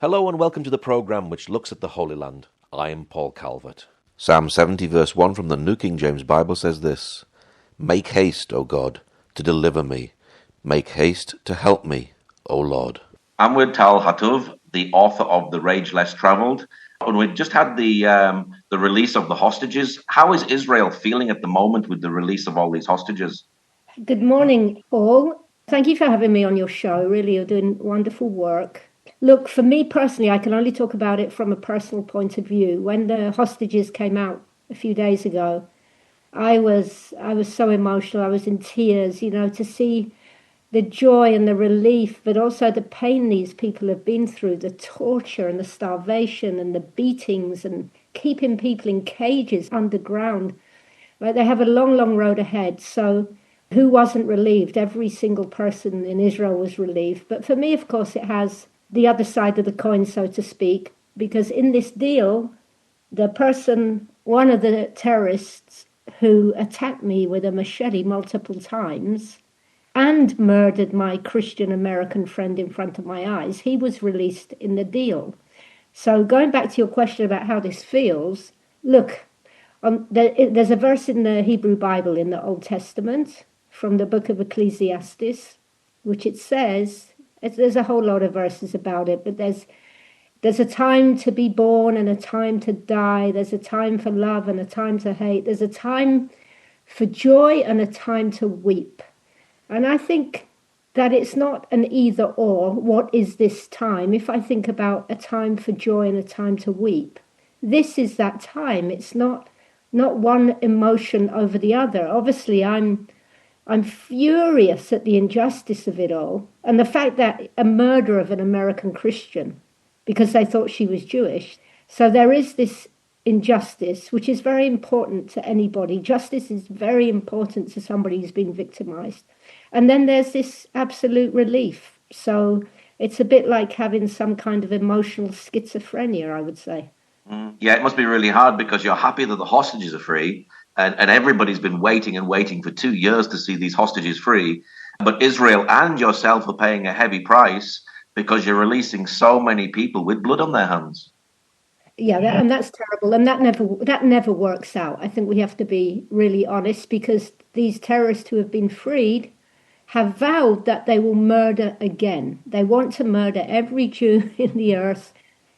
Hello and welcome to the programme which looks at the Holy Land. I am Paul Calvert. Psalm 70 verse 1 from the New King James Bible says this: Make haste, O God, to deliver me. Make haste to help me, O Lord. I'm with Tal Hartuv, the author of The Rage Less Travelled. And we just had the release of the hostages. How is Israel feeling at the moment with the release of all these hostages? Good morning, Paul. Thank you for having me on your show. Really, you're doing wonderful work. Look, for me personally, I can only talk about it from a personal point of view. When the hostages came out a few days ago, I was so emotional. I was in tears, to see the joy and the relief, but also the pain these people have been through, the torture and the starvation and the beatings and keeping people in cages underground. Like, they have a long, long road ahead. So who wasn't relieved? Every single person in Israel was relieved. But for me, of course, it has the other side of the coin, so to speak, because in this deal, one of the terrorists who attacked me with a machete multiple times and murdered my Christian American friend in front of my eyes, he was released in the deal. So going back to your question about how this feels, look, there's a verse in the Hebrew Bible in the Old Testament from the book of Ecclesiastes, which it says, there's a whole lot of verses about it, but there's a time to be born and a time to die. There's a time for love and a time to hate. There's a time for joy and a time to weep. And I think that it's not an either or. What is this time? If I think about a time for joy and a time to weep, this is that time. It's not one emotion over the other. Obviously, I'm furious at the injustice of it all, and the fact that a murder of an American Christian because they thought she was Jewish. So there is this injustice, which is very important to anybody. Justice is very important to somebody who's been victimized. And then there's this absolute relief. So it's a bit like having some kind of emotional schizophrenia, I would say. Yeah, it must be really hard because you're happy that the hostages are free, and everybody's been waiting and waiting for 2 years to see these hostages free. But Israel and yourself are paying a heavy price because you're releasing so many people with blood on their hands. Yeah, and that's terrible. And that never works out. I think we have to be really honest, because these terrorists who have been freed have vowed that they will murder again. They want to murder every Jew in the earth.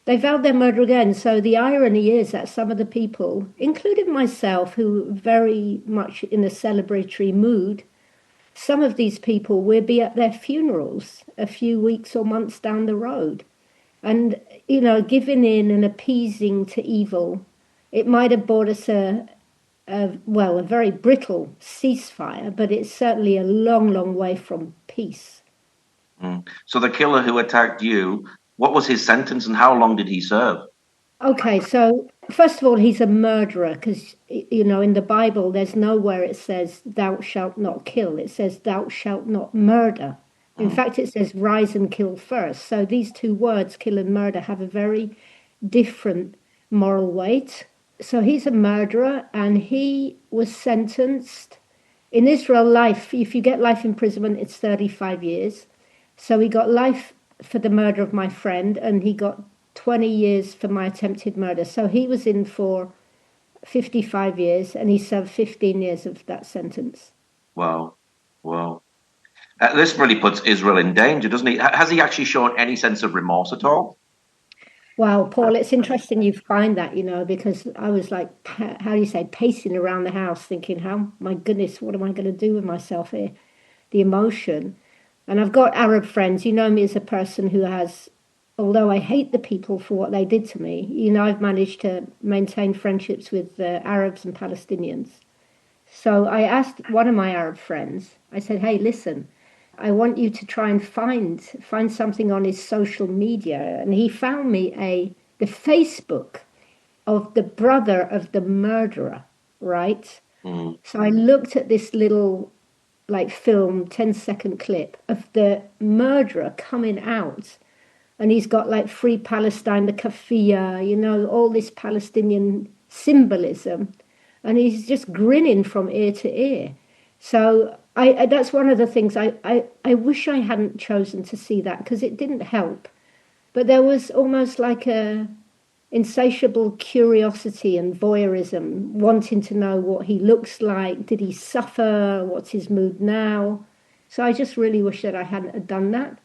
They vowed their murder again. So the irony is that some of the people, including myself, who are very much in a celebratory mood, some of these people will be at their funerals a few weeks or months down the road. And, giving in and appeasing to evil, it might have brought us a very brittle ceasefire, but it's certainly a long, long way from peace. So the killer who attacked you, what was his sentence and how long did he serve? Okay, so first of all, he's a murderer because, in the Bible, there's nowhere it says thou shalt not kill. It says thou shalt not murder. In fact, it says rise and kill first. So these two words, kill and murder, have a very different moral weight. So he's a murderer, and he was sentenced. In Israel, life, if you get life imprisonment, it's 35 years. So he got life for the murder of my friend, and he got 20 years for my attempted murder. So he was in for 55 years, and he served 15 years of that sentence. Wow. This really puts Israel in danger, doesn't he? Has he actually shown any sense of remorse at all? Wow, Paul, it's interesting you find that, because I was like, how do you say, pacing around the house thinking, my goodness, what am I going to do with myself here? The emotion. And I've got Arab friends. You know me as a person who has, although I hate the people for what they did to me, I've managed to maintain friendships with Arabs and Palestinians. So I asked one of my Arab friends, I said, hey, listen, I want you to try and find something on his social media. And he found me the Facebook of the brother of the murderer, right? So I looked at this little film, 10-second clip of the murderer coming out. And he's got Free Palestine, the kafia, all this Palestinian symbolism. And he's just grinning from ear to ear. So that's one of the things I wish I hadn't chosen to see that, because it didn't help. But there was almost like a insatiable curiosity and voyeurism, wanting to know what he looks like. Did he suffer? What's his mood now? So I just really wish that I hadn't done that.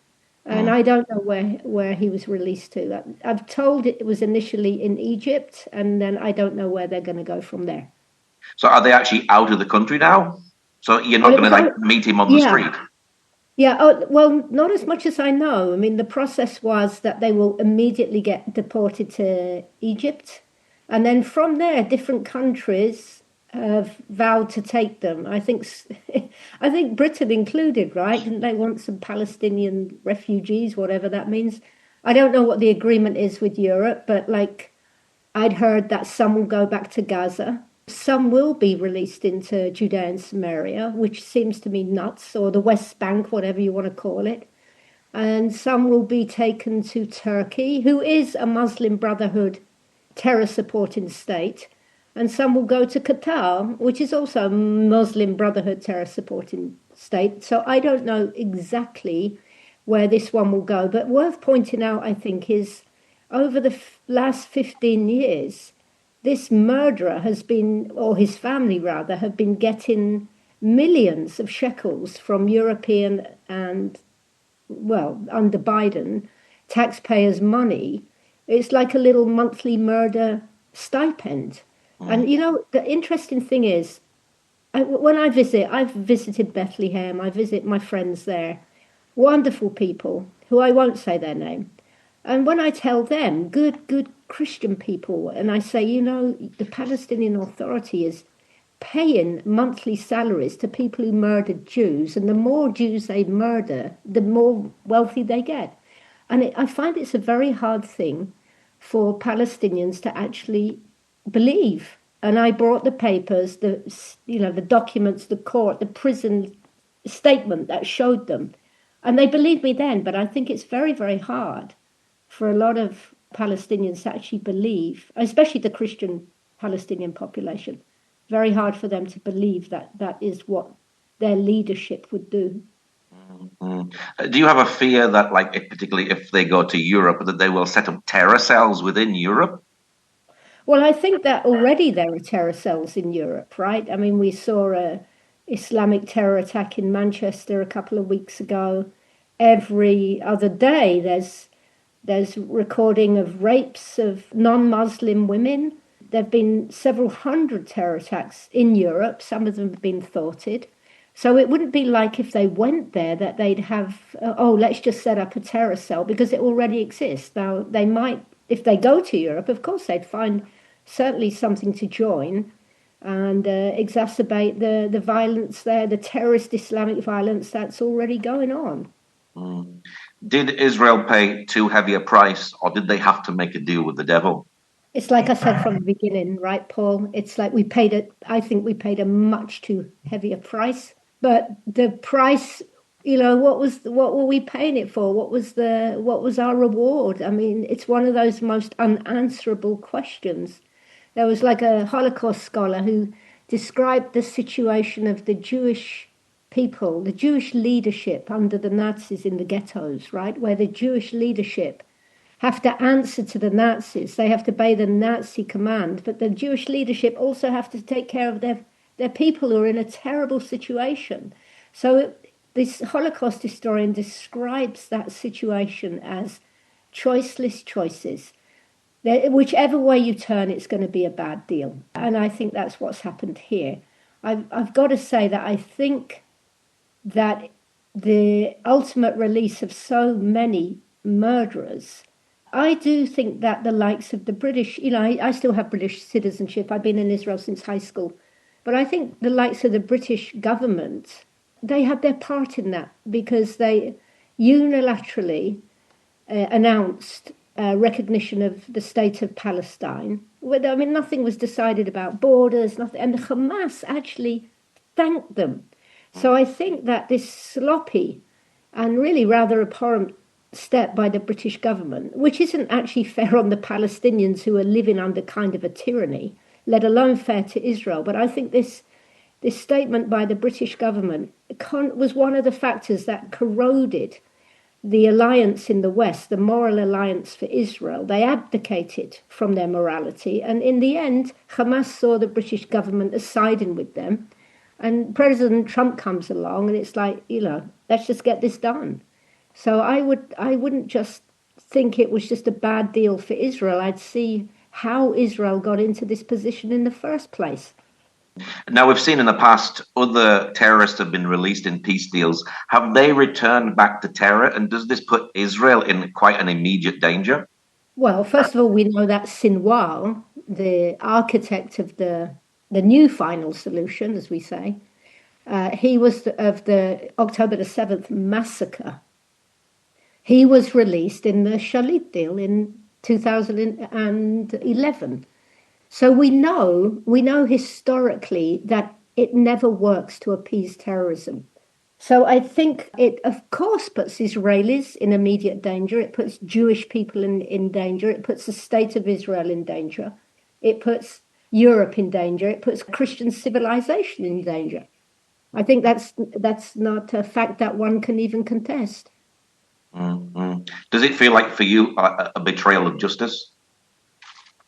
And I don't know where he was released to. I've told it was initially in Egypt, and then I don't know where they're going to go from there. So are they actually out of the country now? So you're not going to meet him on the street? Yeah, well, not as much as I know. I mean, the process was that they will immediately get deported to Egypt. And then from there, different countries have vowed to take them. I think Britain included, right? Didn't they want some Palestinian refugees, whatever that means? I don't know what the agreement is with Europe, but like I'd heard that some will go back to Gaza. Some will be released into Judea and Samaria, which seems to me nuts, or the West Bank, whatever you want to call it. And some will be taken to Turkey, who is a Muslim Brotherhood terror-supporting state. And some will go to Qatar, which is also a Muslim Brotherhood terror-supporting state. So I don't know exactly where this one will go. But worth pointing out, I think, is over the last 15 years, this murderer has been, or his family rather, have been getting millions of shekels from European and, well, under Biden, taxpayers' money. It's like a little monthly murder stipend. And, you know, the interesting thing is, when I've visited Bethlehem, I visit my friends there, wonderful people, who I won't say their name. And when I tell them, good Christian people, and I say, you know, the Palestinian Authority is paying monthly salaries to people who murdered Jews, and the more Jews they murder, the more wealthy they get. And I find it's a very hard thing for Palestinians to actually believe. And I brought the papers, the documents, the court, the prison statement that showed them. And they believed me then, but I think it's very, very hard for a lot of Palestinians to actually believe, especially the Christian Palestinian population, very hard for them to believe that that is what their leadership would do. Mm-hmm. Do you have a fear that, like, particularly if they go to Europe, that they will set up terror cells within Europe? Well, I think that already there are terror cells in Europe, right? I mean, we saw a Islamic terror attack in Manchester a couple of weeks ago. Every other day, there's recording of rapes of non-Muslim women. There have been several hundred terror attacks in Europe. Some of them have been thwarted. So it wouldn't be like if they went there that they'd have, let's just set up a terror cell, because it already exists. Now, they might, if they go to Europe, of course, they'd find certainly something to join and exacerbate the violence there, the terrorist Islamic violence that's already going on. Mm. Did Israel pay too heavy a price, or did they have to make a deal with the devil? It's like I said from the beginning, right, Paul? It's like I think we paid a much too heavy a price. But the price, you know, what were we paying it for? What was our reward? I mean, it's one of those most unanswerable questions. There was like a Holocaust scholar who described the situation of the Jewish people, the Jewish leadership under the Nazis in the ghettos, right? Where the Jewish leadership have to answer to the Nazis. They have to obey the Nazi command, but the Jewish leadership also have to take care of their people who are in a terrible situation. So this Holocaust historian describes that situation as choiceless choices. Whichever way you turn, it's going to be a bad deal. And I think that's what's happened here. I've got to say that I think that the ultimate release of so many murderers, I do think that the likes of the British, you know, I still have British citizenship. I've been in Israel since high school. But I think the likes of the British government, they had their part in that, because they unilaterally announced recognition of the state of Palestine. I mean, nothing was decided about borders, nothing, and the Hamas actually thanked them. So I think that this sloppy and really rather abhorrent step by the British government, which isn't actually fair on the Palestinians who are living under kind of a tyranny, let alone fair to Israel. But I think this statement by the British government was one of the factors that corroded the alliance in the West, the moral alliance for Israel, they abdicated from their morality. And in the end, Hamas saw the British government as siding with them. And President Trump comes along and it's like, let's just get this done. So I wouldn't just think it was just a bad deal for Israel. I'd see how Israel got into this position in the first place. Now, we've seen in the past other terrorists have been released in peace deals. Have they returned back to terror? And does this put Israel in quite an immediate danger? Well, first of all, we know that Sinwar, the architect of the new final solution, as we say, he was of the October the 7th massacre. He was released in the Shalit deal in 2011. So we know historically that it never works to appease terrorism. So I think it, of course, puts Israelis in immediate danger. It puts Jewish people in danger. It puts the state of Israel in danger. It puts Europe in danger. It puts Christian civilization in danger. I think that's not a fact that one can even contest. Mm-hmm. Does it feel like for you a betrayal of justice?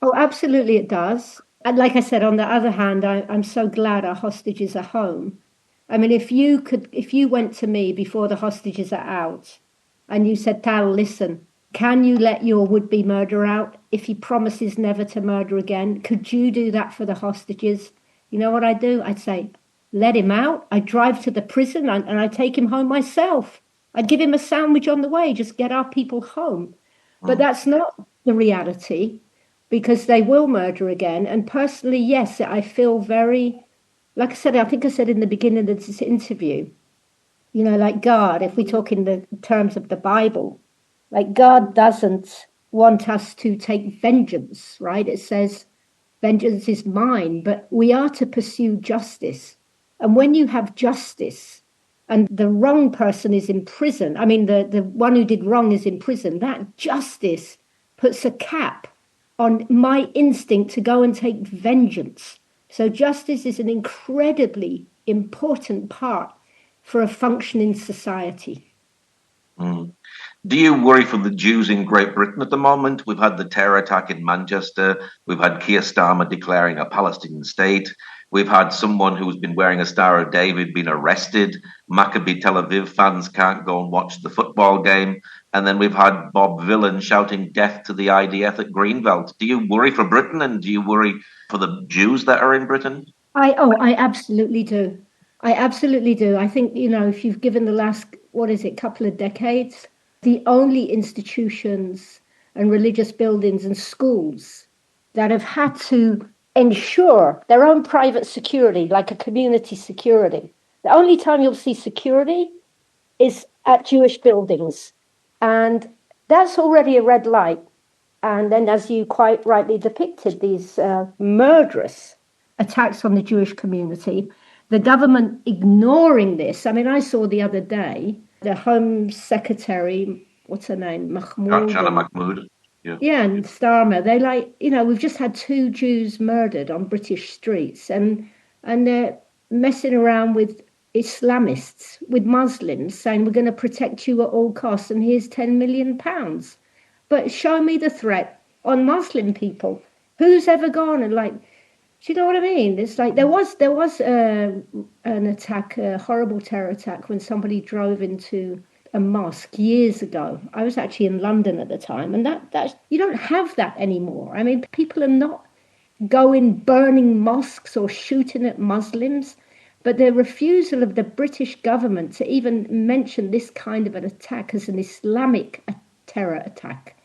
Oh, absolutely it does. And like I said, on the other hand, I'm so glad our hostages are home. I mean, if you went to me before the hostages are out and you said, Tal, listen, can you let your would-be murderer out if he promises never to murder again? Could you do that for the hostages? You know what I'd do? I'd say, let him out. I'd drive to the prison and I'd take him home myself. I'd give him a sandwich on the way, just get our people home. But that's not the reality, because they will murder again. And personally, yes, I feel very, like I said, I think I said in the beginning of this interview, like God, if we talk in the terms of the Bible, like God doesn't want us to take vengeance, right? It says, vengeance is mine, but we are to pursue justice. And when you have justice and the wrong person is in prison, I mean, the one who did wrong is in prison, that justice puts a cap on my instinct to go and take vengeance. So justice is an incredibly important part for a functioning society. Mm. Do you worry for the Jews in Great Britain at the moment? We've had the terror attack in Manchester. We've had Keir Starmer declaring a Palestinian state. We've had someone who's been wearing a Star of David being arrested. Maccabi Tel Aviv fans can't go and watch the football game. And then we've had Bob Villan shouting death to the IDF at Greenbelt. Do you worry for Britain, and do you worry for the Jews that are in Britain? I absolutely do. I absolutely do. I think, if you've given the last, couple of decades, the only institutions and religious buildings and schools that have had to ensure their own private security, like a community security. The only time you'll see security is at Jewish buildings. And that's already a red light. And then, as you quite rightly depicted, these murderous attacks on the Jewish community, the government ignoring this. I mean, I saw the other day, the Home Secretary, what's her name? Mahmoud. Yeah, and Starmer, they we've just had 2 Jews murdered on British streets, and they're messing around with Islamists, with Muslims, saying we're going to protect you at all costs, and here's £10 million. But show me the threat on Muslim people. Who's ever gone and do you know what I mean? It's like there was an attack, a horrible terror attack, when somebody drove into a mosque years ago. I was actually in London at the time, and that you don't have that anymore. I mean, people are not going burning mosques or shooting at Muslims, but the refusal of the British government to even mention this kind of an attack as an Islamic terror attack,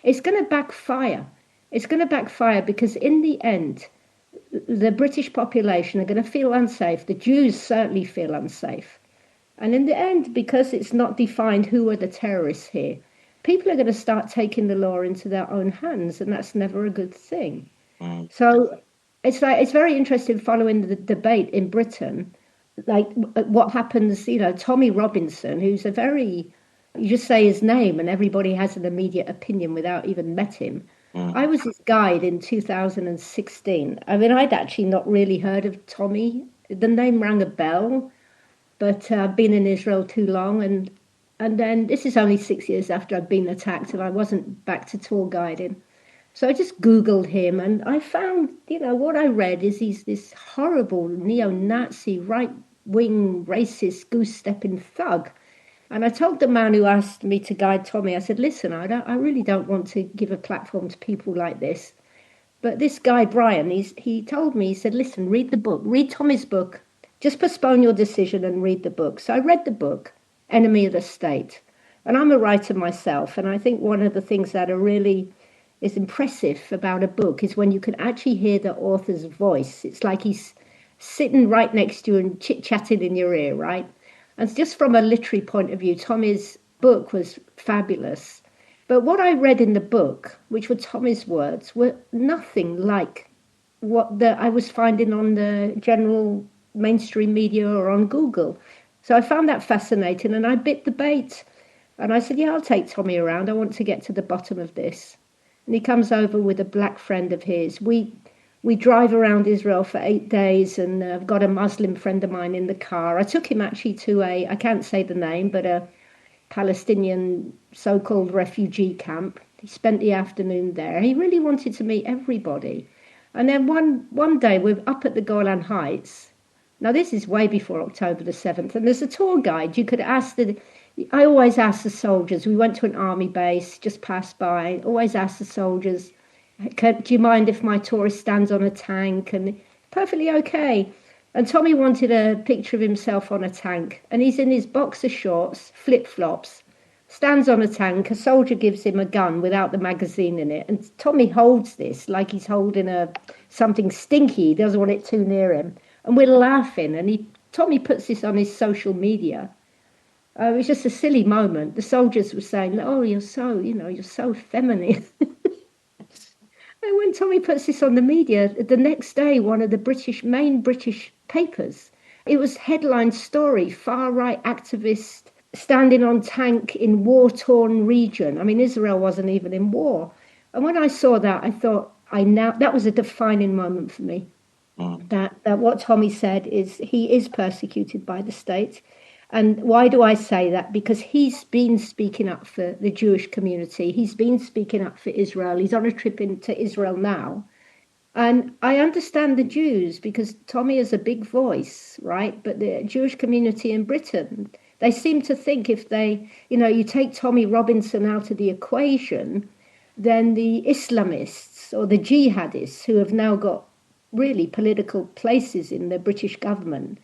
it's going to backfire. It's going to backfire because in the end, the British population are going to feel unsafe. The Jews certainly feel unsafe. And in the end, because it's not defined who are the terrorists here, people are going to start taking the law into their own hands, and that's never a good thing. Mm. So it's very interesting following the debate in Britain, like what happens, Tommy Robinson, who's you just say his name and everybody has an immediate opinion without even met him. Mm. I was his guide in 2016. I mean, I'd actually not really heard of Tommy. The name rang a bell. But I've been in Israel too long, and And then this is only 6 years after I'd been attacked and I wasn't back to tour guiding. So I just Googled him and I found, what I read is he's this horrible neo-Nazi, right-wing, racist, goose-stepping thug. And I told the man who asked me to guide Tommy, I said, listen, I really don't want to give a platform to people like this. But this guy, Brian, he told me, he said, listen, read the book, read Tommy's book, just postpone your decision and read the book. So I read the book, Enemy of the State. And I'm a writer myself. And I think one of the things that is impressive about a book is when you can actually hear the author's voice. It's like he's sitting right next to you and chit-chatting in your ear, right? And just from a literary point of view, Tommy's book was fabulous. But what I read in the book, which were Tommy's words, were nothing like what I was finding on the general mainstream media or on Google. So I found that fascinating and I bit the bait. And I said, yeah, I'll take Tommy around. I want to get to the bottom of this. And he comes over with a black friend of his. We drive around Israel for 8 days and I've got a Muslim friend of mine in the car. I took him actually to I can't say the name, but a Palestinian so-called refugee camp. He spent the afternoon there. He really wanted to meet everybody. And then one day we're up at the Golan Heights. Now this is way before October the 7th. And there's a tour guide. You could ask I always ask the soldiers. We went to an army base, just passed by. Always ask the soldiers, do you mind if my tourist stands on a tank? And perfectly okay. And Tommy wanted a picture of himself on a tank. And he's in his boxer shorts, flip-flops, stands on a tank. A soldier gives him a gun without the magazine in it. And Tommy holds this like he's holding something stinky. He doesn't want it too near him. And we're laughing. And Tommy puts this on his social media. It was just a silly moment. The soldiers were saying, oh, you're so feminine. And when Tommy puts this on the media, the next day, one of the main British papers, it was headline story, far-right activist standing on tank in war-torn region. I mean, Israel wasn't even in war. And when I saw that, I thought, that was a defining moment for me. That what Tommy said is he is persecuted by the state. And why do I say that? Because he's been speaking up for the Jewish community. He's been speaking up for Israel. He's on a trip into Israel now. And I understand the Jews because Tommy is a big voice, right? But the Jewish community in Britain, they seem to think if you take Tommy Robinson out of the equation, then the Islamists or the jihadists who have now got really political places in the British government,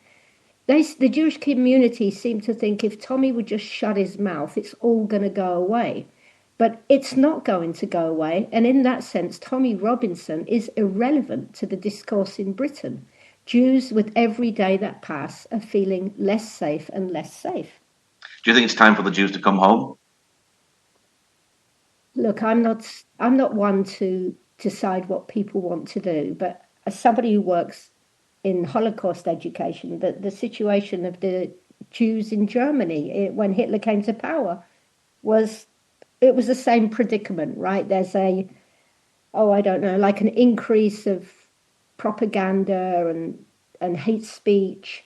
the Jewish community seem to think if Tommy would just shut his mouth, it's all going to go away. But it's not going to go away. And in that sense, Tommy Robinson is irrelevant to the discourse in Britain. Jews, with every day that pass, are feeling less safe and less safe. Do you think it's time for the Jews to come home? Look, I'm not one to decide what people want to do. But as somebody who works in Holocaust education, the situation of the Jews in Germany when Hitler came to power was the same predicament, right? There's like an increase of propaganda and hate speech,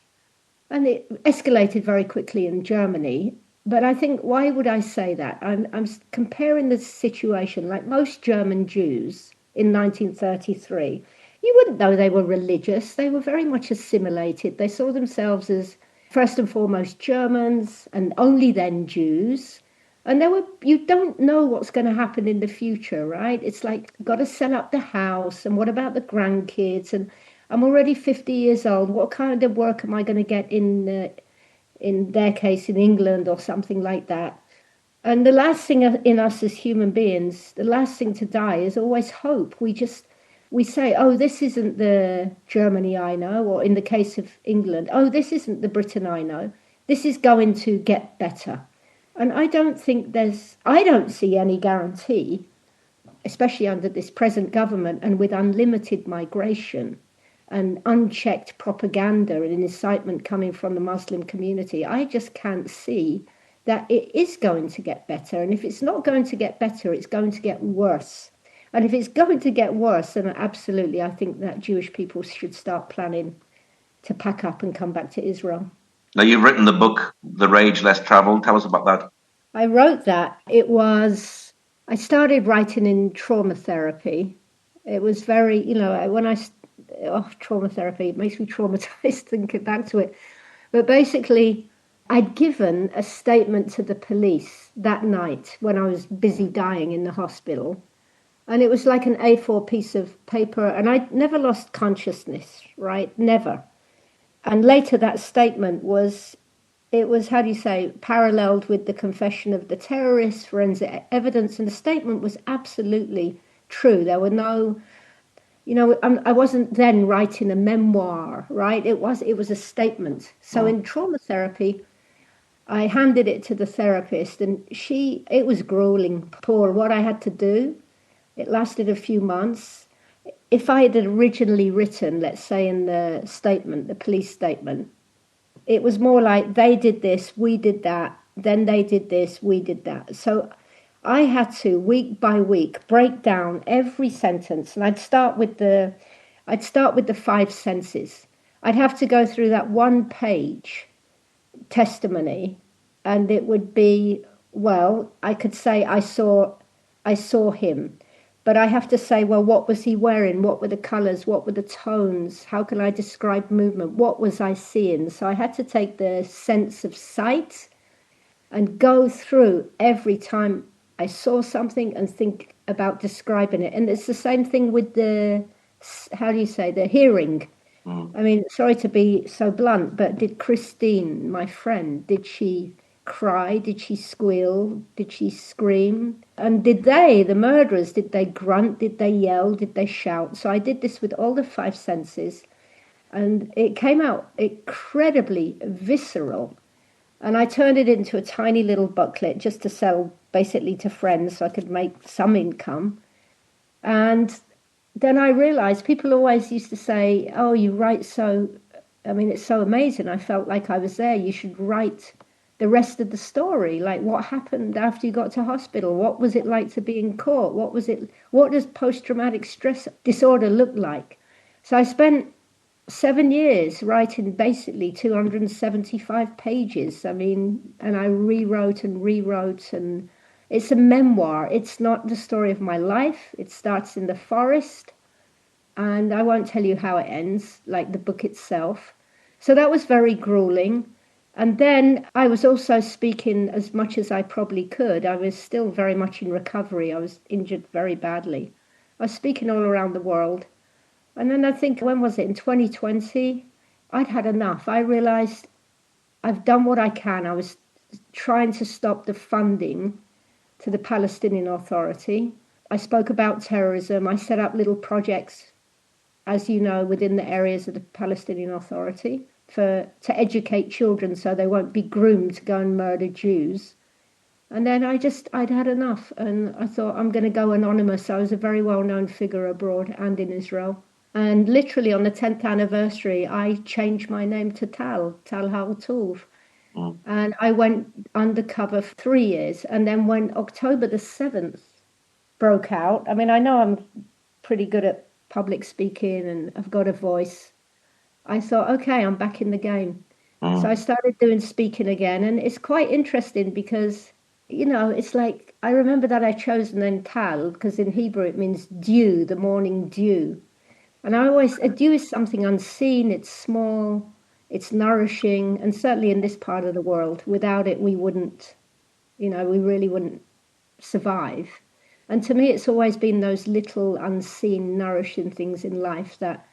and it escalated very quickly in Germany. But I think, why would I say that? I'm comparing the situation, like most German Jews in 1933, you wouldn't know they were religious. They were very much assimilated. They saw themselves as first and foremost Germans and only then Jews. And you don't know what's going to happen in the future, right? It's like, got to sell up the house. And what about the grandkids? And I'm already 50 years old. What kind of work am I going to get in their case, in England or something like that? And the last thing in us as human beings, the last thing to die is always hope. We say, oh, this isn't the Germany I know, or in the case of England, oh, this isn't the Britain I know. This is going to get better. And I don't see any guarantee, especially under this present government and with unlimited migration and unchecked propaganda and incitement coming from the Muslim community. I just can't see that it is going to get better. And if it's not going to get better, it's going to get worse. And if it's going to get worse, then absolutely, I think that Jewish people should start planning to pack up and come back to Israel. Now, you've written the book, The Rage Less Traveled. Tell us about that. I wrote that. I started writing in trauma therapy. It was very, trauma therapy, it makes me traumatized thinking back to it. But basically, I'd given a statement to the police that night when I was busy dying in the hospital. And it was like an A4 piece of paper. And I'd never lost consciousness, right? Never. And later that statement was, how do you say, paralleled with the confession of the terrorists, forensic evidence. And the statement was absolutely true. There were no, I wasn't then writing a memoir, right? It was a statement. So in trauma therapy, I handed it to the therapist, and it was grueling, Paul, what I had to do. It lasted a few months. If I had originally written, let's say in the statement, the police statement, it was more like they did this, we did that, then they did this, we did that. So I had to, week by week, break down every sentence, and I'd start with the 5 senses. I'd have to go through that 1-page testimony, and it would be, well, I could say I saw him, but I have to say, well, what was he wearing? What were the colors? What were the tones? How can I describe movement? What was I seeing? So I had to take the sense of sight and go through every time I saw something and think about describing it. And it's the same thing with the hearing. I mean, sorry to be so blunt, but did Christine, my friend, did she cry? Did she squeal? Did she scream? And did the murderers, did they grunt? Did they yell? Did they shout? So I did this with all the 5 senses, and it came out incredibly visceral. And I turned it into a tiny little booklet just to sell basically to friends so I could make some income. And then I realized people always used to say, oh, you write so, it's so amazing. I felt like I was there. You should write the rest of the story, like what happened after you got to hospital. What was it like to be in court? What does post-traumatic stress disorder look like? So I spent 7 years writing basically 275 pages. And I rewrote, and it's a memoir. It's not the story of my life. It starts in the forest, and I won't tell you how it ends, like the book itself. So that was very grueling. And then I was also speaking as much as I probably could. I was still very much in recovery. I was injured very badly. I was speaking all around the world. And then I think, when was it? In 2020, I'd had enough. I realized I've done what I can. I was trying to stop the funding to the Palestinian Authority. I spoke about terrorism. I set up little projects, as you know, within the areas of the Palestinian Authority to educate children so they won't be groomed to go and murder Jews. And then I'd had enough, and I thought, I'm going to go anonymous. I was a very well-known figure abroad and in Israel. And literally on the 10th anniversary, I changed my name to Tal Hartuv. And I went undercover for 3 years. And then when October the 7th broke out, I know I'm pretty good at public speaking and I've got a voice. I thought, okay, I'm back in the game. So I started doing speaking again. And it's quite interesting because, it's like, I remember that I chose the name Tal because in Hebrew it means dew, the morning dew. And a dew is something unseen, it's small, it's nourishing, and certainly in this part of the world, without it we wouldn't, we really wouldn't survive. And to me it's always been those little unseen, nourishing things in life that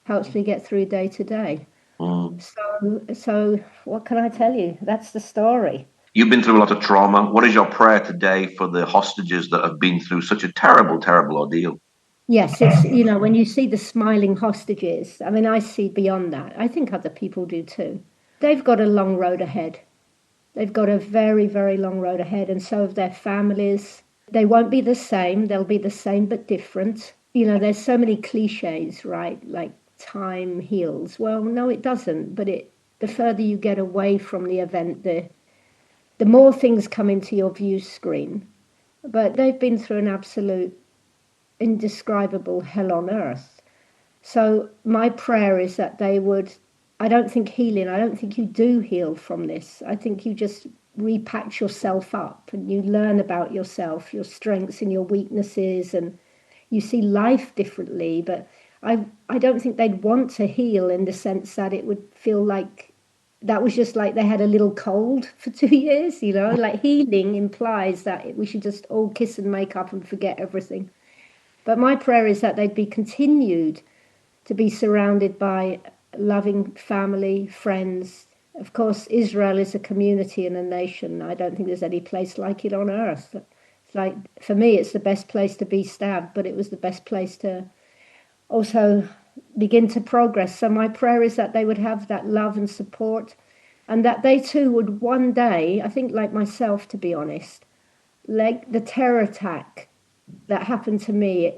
helps me get through day to day. So what can I tell you? That's the story. You've been through a lot of trauma. What is your prayer today for the hostages that have been through such a terrible, terrible ordeal? Yes, it's, when you see the smiling hostages, I see beyond that. I think other people do too. They've got a long road ahead. They've got a very, very long road ahead, and so have their families. They won't be the same. They'll be the same but different. There's so many cliches, right? Like time heals. Well, no, it doesn't. But the further you get away from the event, the more things come into your view screen. But they've been through an absolute indescribable hell on earth. So my prayer is that they would, I don't think you do heal from this. I think you just repack yourself up and you learn about yourself, your strengths and your weaknesses, and you see life differently. But I don't think they'd want to heal in the sense that it would feel like that was just like they had a little cold for 2 years, like healing implies that we should just all kiss and make up and forget everything. But my prayer is that they'd be continued to be surrounded by loving family, friends. Of course, Israel is a community and a nation. I don't think there's any place like it on earth. It's like, for me, it's the best place to be stabbed, but it was the best place to also begin to progress. So my prayer is that they would have that love and support, and that they too would one day, I think like myself, to be honest, like the terror attack that happened to me,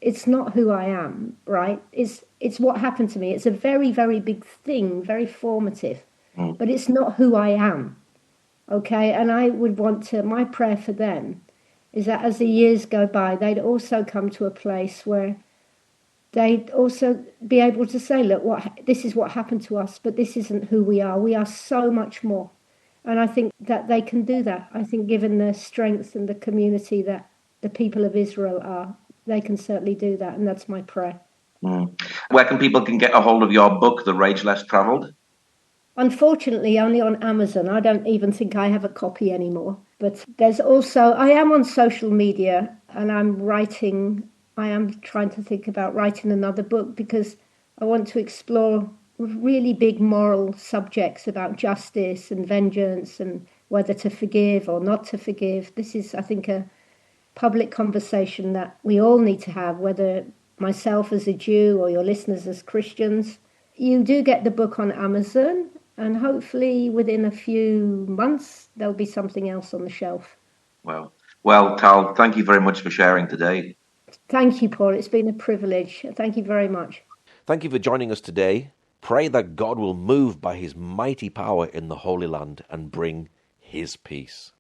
it's not who I am, right? It's what happened to me. It's a very, very big thing, very formative, but it's not who I am, okay? And I would want to, my prayer for them is that as the years go by, they'd also come to a place where they'd also be able to say, look, this is what happened to us, but this isn't who we are. We are so much more. And I think that they can do that. I think given the strength and the community that the people of Israel are, they can certainly do that. And that's my prayer. Where can people get a hold of your book, The Rage Less Traveled? Unfortunately, only on Amazon. I don't even think I have a copy anymore. But there's also, I am on social media, and I am trying to think about writing another book because I want to explore really big moral subjects about justice and vengeance and whether to forgive or not to forgive. This is, I think, a public conversation that we all need to have, whether myself as a Jew or your listeners as Christians. You do get the book on Amazon, and hopefully within a few months there'll be something else on the shelf. Well, Tal, thank you very much for sharing today. Thank you, Paul. It's been a privilege. Thank you very much. Thank you for joining us today. Pray that God will move by his mighty power in the Holy Land and bring his peace.